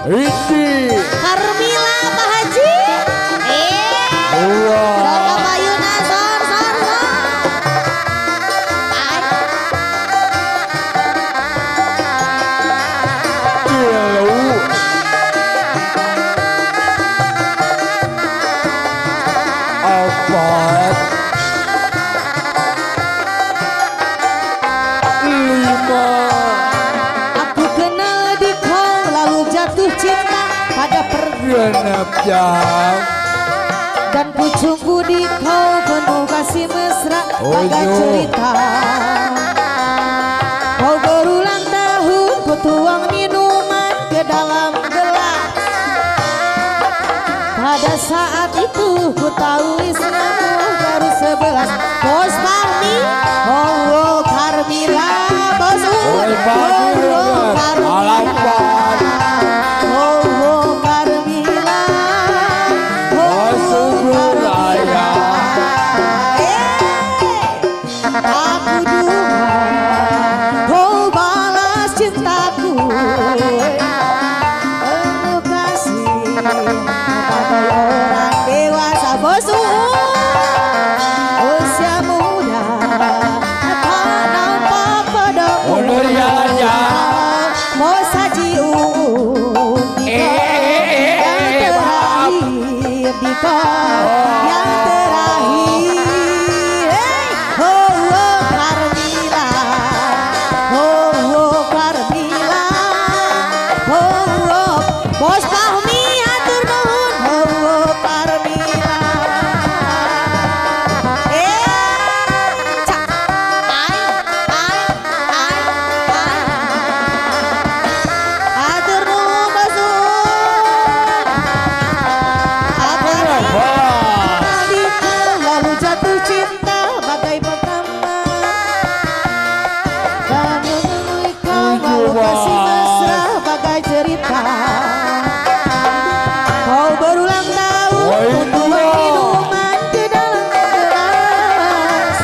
Indi Karmila Pak Haji. Keluarga Bayuna sor. Aku kenal di kau lalu jatuh cinta pada genep jam dan pucungku di kau penuh kasih mesra bagai cerita. Kau berulang tahun ku tuang minuman ke dalam gelas. Pada saat itu ku tahu isnamu baru 11. Bos Fahmi, oh Karmila, bos Karmila. Bos Fahmi atur nuhun, oh Karmila. Cak, atur nuhun bos. Atur nuhun. Lalu jatuh cinta bagai pertama. Dan menemui kau lalu kasih mesra bagai cerita. Kau berulang tahun untuk minuman ke dalam gelas.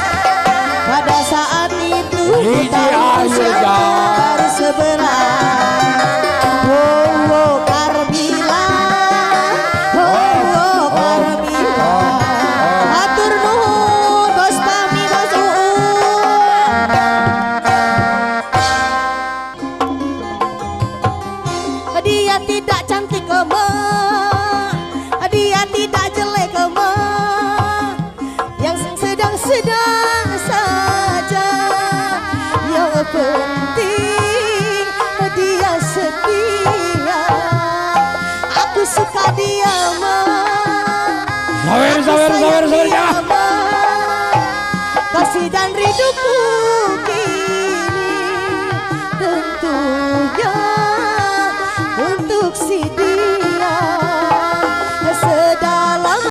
Pada saat itu kita usia baru 11. Oh Karmila, oh Karmila. Atur nuhun bos Fahmi bos Dia tidak cantik dia tidak jelek yang sedang-sedang